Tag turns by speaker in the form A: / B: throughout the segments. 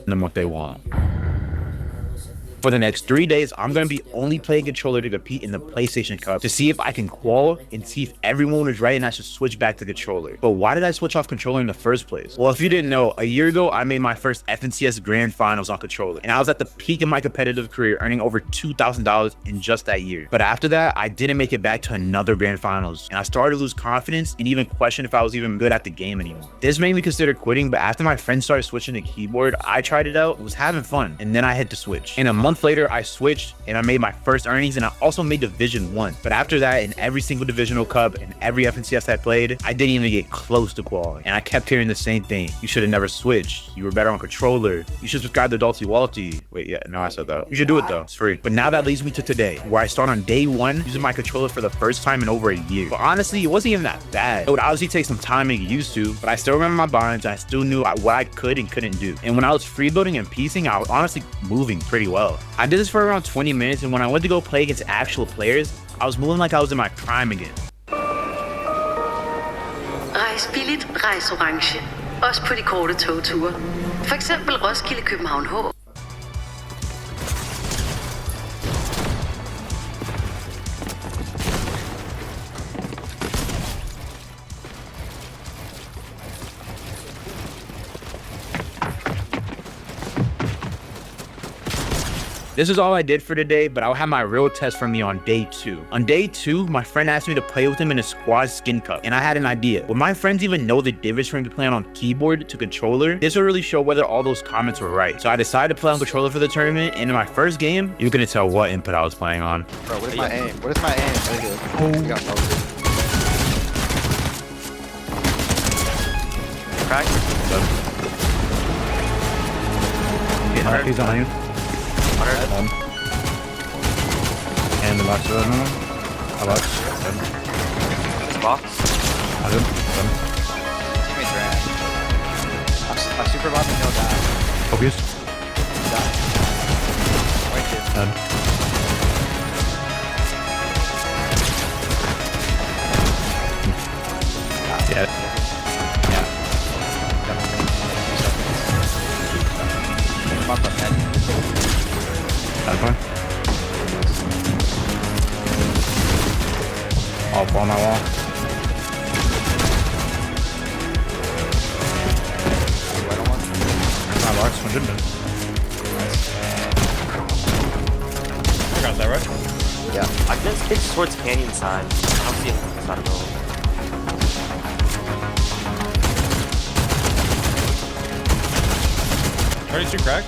A: them what they want. For the next 3 days, I'm going to be only playing controller to compete in the PlayStation Cup to see if I can qual and see if everyone was right and I should switch back to controller. But why did I switch off controller in the first place? Well, if you didn't know, a year ago, I made my first FNCS Grand Finals on controller, and I was at the peak of my competitive career, earning over $2,000 in just that year. But after that, I didn't make it back to another Grand Finals, and I started to lose confidence and even question if I was even good at the game anymore. This made me consider quitting, but after my friends started switching to keyboard, I tried it out, was having fun, and then I had to switch. And a month later, I switched and I made my first earnings, and I also made Division 1. But after that, in every single divisional cup and every FNCS I played, I didn't even get close to qualifying. And I kept hearing the same thing. You should have never switched. You were better on controller. You should subscribe to Dalty Walty. Wait, yeah, no, I said that. You should do it though. It's free. But now that leads me to today, where I start on day 1 using my controller for the first time in over a year. But honestly, it wasn't even that bad. It would obviously take some time to get used to, but I still remember my binds and I still knew what I could and couldn't do. And when I was freebuilding and piecing, I was honestly moving pretty well. I did this for around 20 minutes, and when I went to go play against actual players, I was moving like I was in my prime again.
B: Rejs billigt, rejs orange. Også på de korte togture. For eksempel Roskilde København H.
A: This is all I did for today, but I'll have my real test for me on day 2. On day 2, my friend asked me to play with him in a squad skin cup, and I had an idea. Would my friends even know the difference from playing on keyboard to controller? This will really show whether all those comments were right. So I decided to play on controller for the tournament, and in my first game, you couldn't tell what input I was playing on.
C: Bro, what is my aim? What is my aim? Oh. Got
D: Crack.
A: He's on you. And the box is on. A box.
D: This box.
C: Teammates ran. I'm super about to no die.
A: Focus.
C: Die. Wait, dude.
A: Done. Yeah. Yeah.
C: I'm up on that.
A: That's fine. Off on my wall. My box, 100 minutes.
E: I got that, right?
C: Yeah.
D: I think it's towards canyon side. I don't see it from the side of the road.
E: Ready to crack?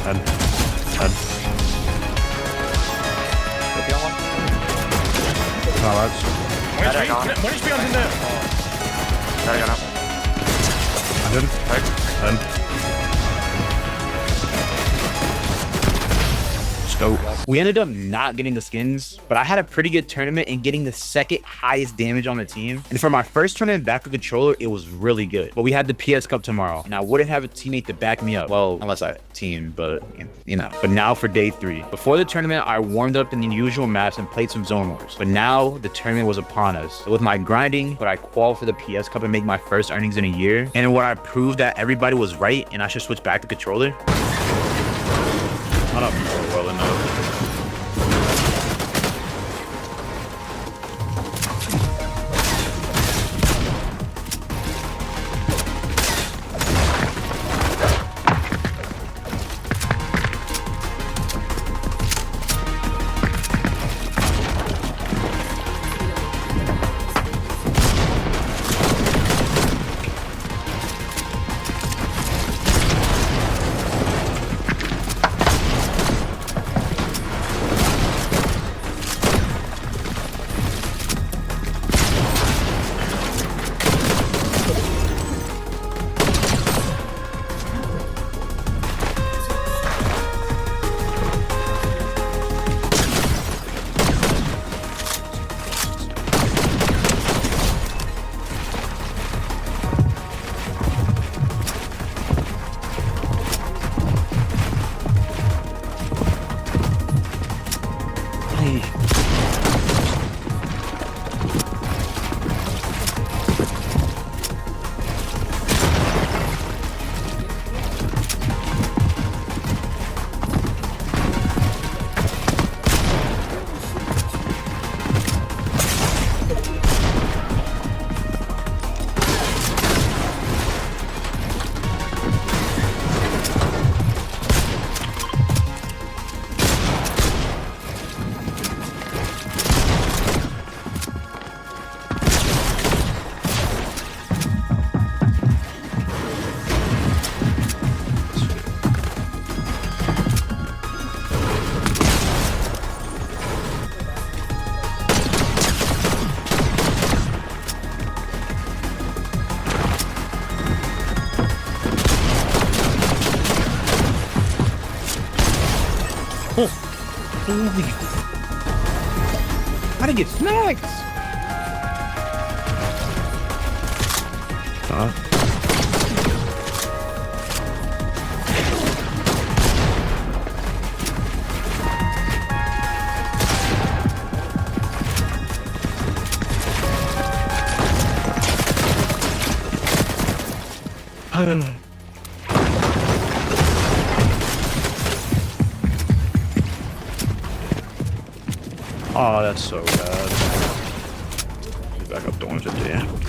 A: Head.
C: If you want
A: My box.
E: One HP on him there.
D: There you go.
A: 100.
D: Right.
A: Done. Let's go. We ended up not getting the skins, but I had a pretty good tournament and getting the second highest damage on the team. And for my first tournament back with controller, it was really good. But we had the PS Cup tomorrow, and I wouldn't have a teammate to back me up. Well, unless I team, but you know. But now for day 3. Before the tournament, I warmed up in the usual maps and played some zone wars. But now the tournament was upon us. So with my grinding, would I qual for the PS Cup and make my first earnings in a year? And would I prove that everybody was right and I should switch back to controller? Not up well enough. Holy. How to get smacked? Oh, that's so bad. Back up to 150.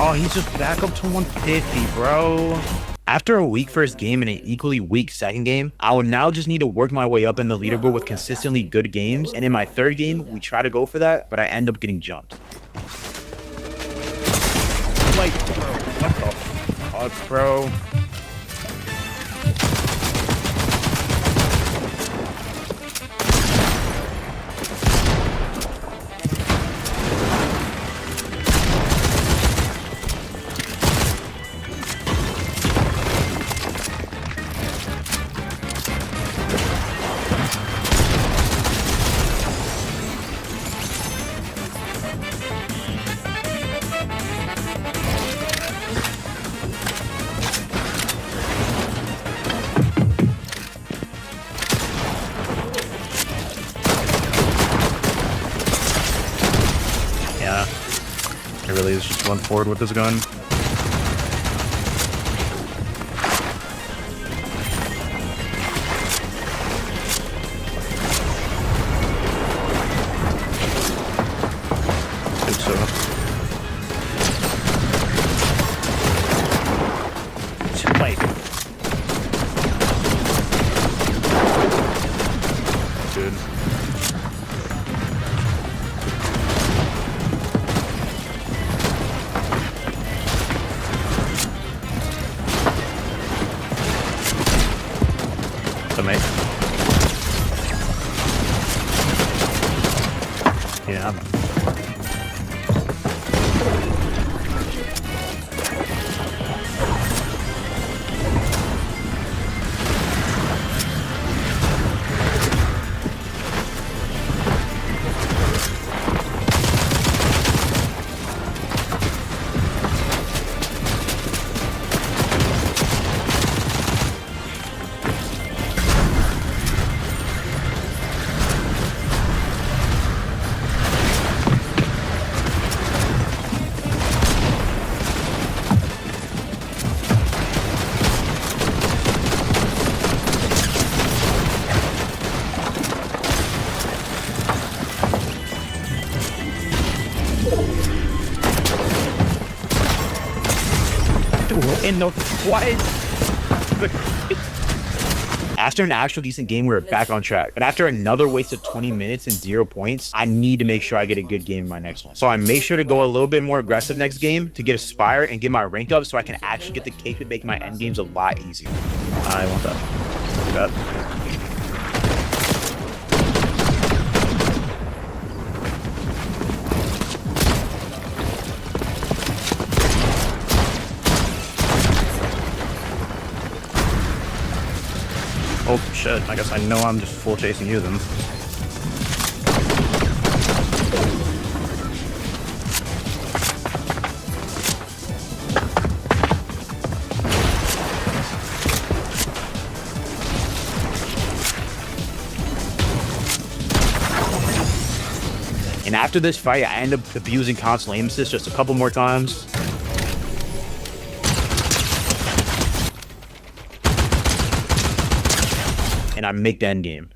A: Oh, he's just back up to 150, bro. After a weak first game and an equally weak second game, I will now just need to work my way up in the leaderboard with consistently good games. And in my third game, we try to go for that, but I end up getting jumped. Like, bro, what the fuck, bro? Yeah, it really is just run forward with this gun. Think so. Wait. Good. Mate. Yeah. In the what? After an actual decent game, we were back on track. But after another waste of 20 minutes and 0 points, I need to make sure I get a good game in my next one. So I make sure to go a little bit more aggressive next game to get Aspire and get my rank up so I can actually get the cake to make my end games a lot easier. I want that. Do that. Oh shit, I guess I know I'm just full chasing you then. And after this fight, I end up abusing console aim assist just a couple more times. And I make the end game.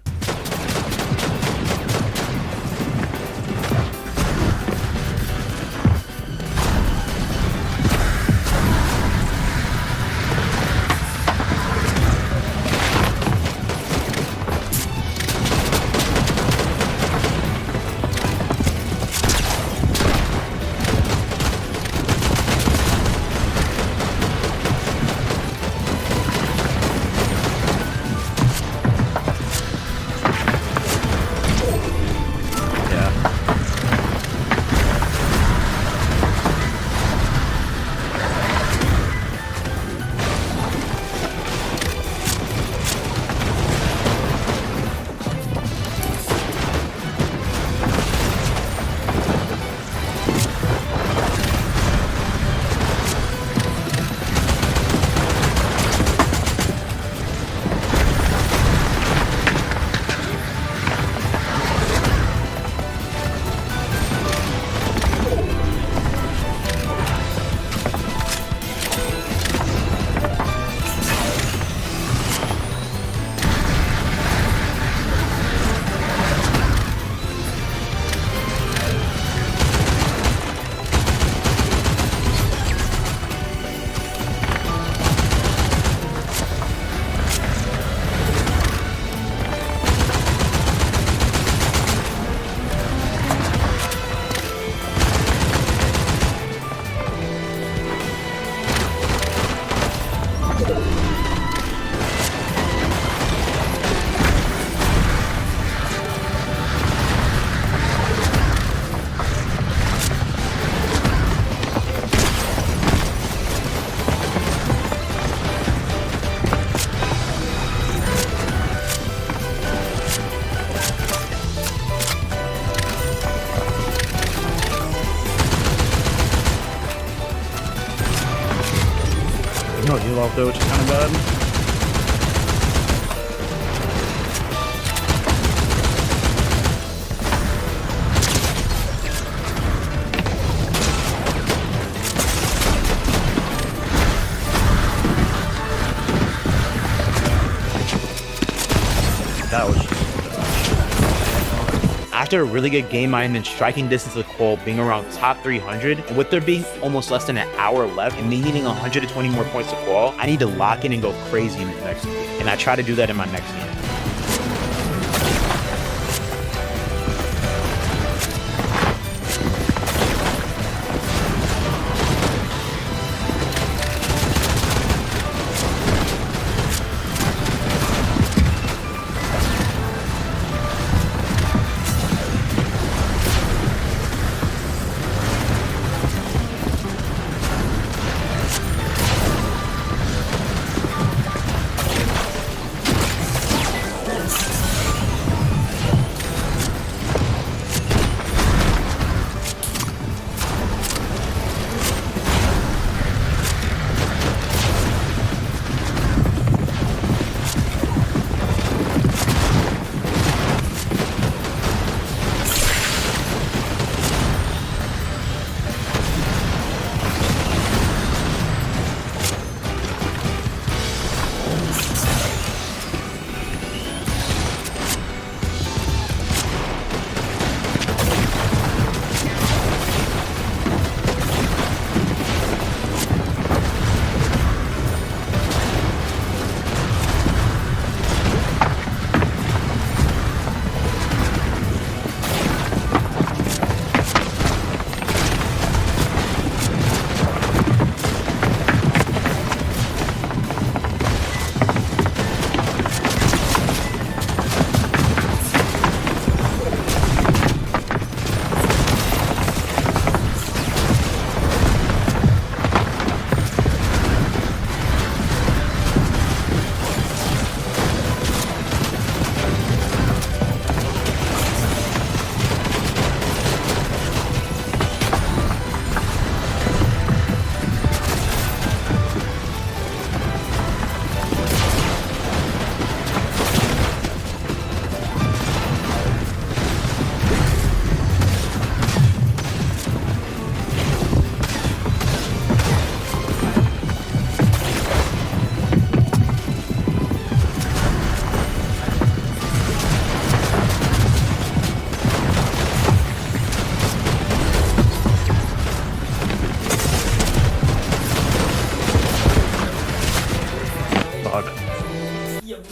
C: heal off though, which is kind of bad. That was
A: After a really good game, I am in striking distance of the qual, being around top 300, and with there being almost less than an hour left and me needing 120 more points to qual, I need to lock in and go crazy in the next game, and I try to do that in my next game.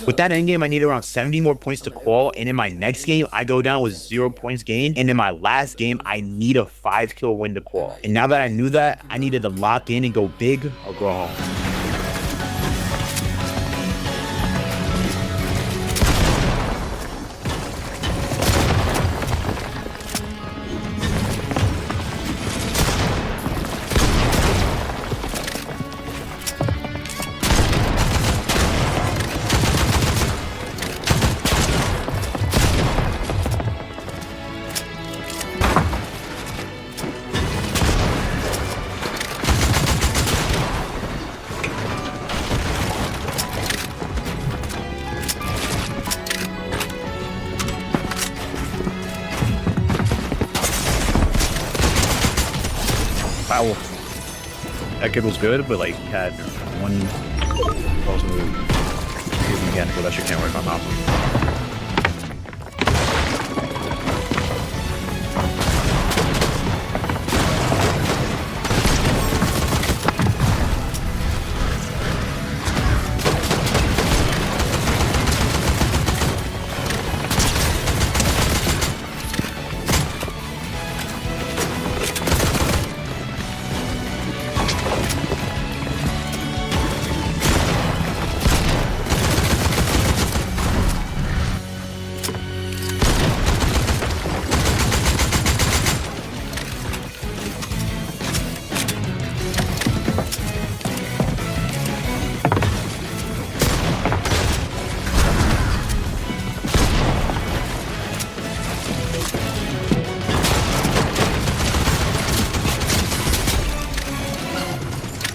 A: With that endgame, I need around 70 more points to qual, and in my next game, I go down with 0 points gained, and in my last game, I need a 5-kill win to qual. And now that I knew that, I needed to lock in and go big or go home.
C: Wow. That kid was good, but like had one also mechanical that shit can't work on top.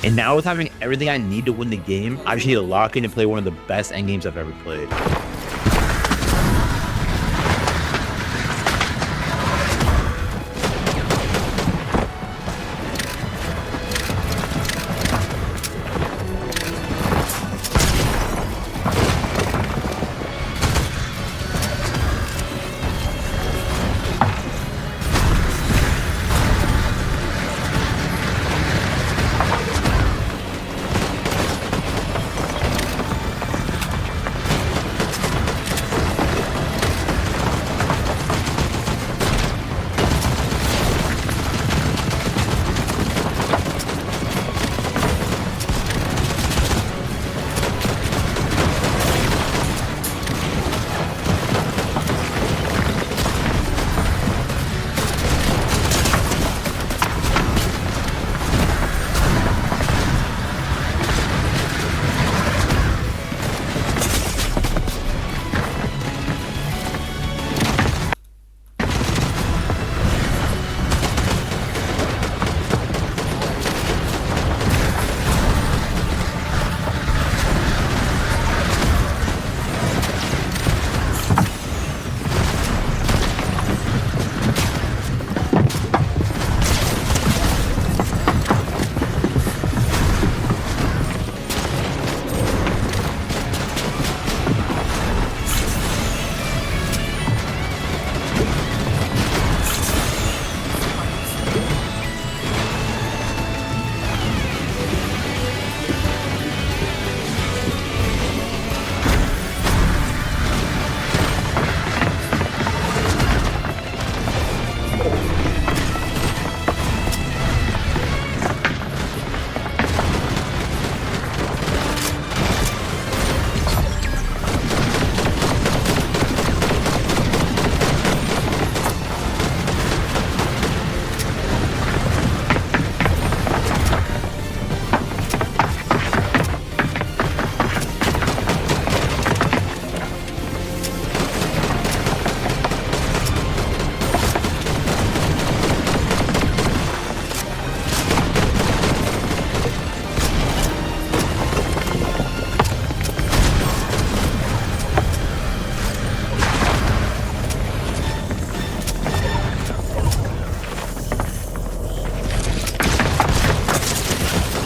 A: And now with having everything I need to win the game, I just need to lock in and play one of the best endgames I've ever played.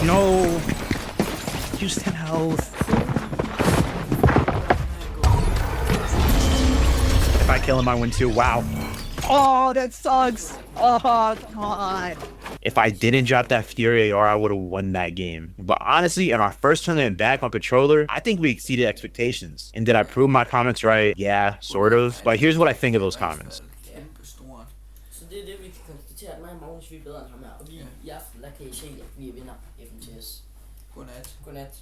A: No! Use 10 health. If I kill him, I win too. Wow. Oh, that sucks. Oh, God. If I didn't drop that Fury AR, I would have won that game. But honestly, in our first tournament back on controller, I think we exceeded expectations. And did I prove my comments right? Yeah, sort of. But here's what I think of those comments.
F: Kæmpestort. Så det er det, vi kan konstatere, at mig og Magnus, vi er bedre end ham her. Og vi i aften, der kan I se, at vi vinder FNTS. Godnat. Godnat.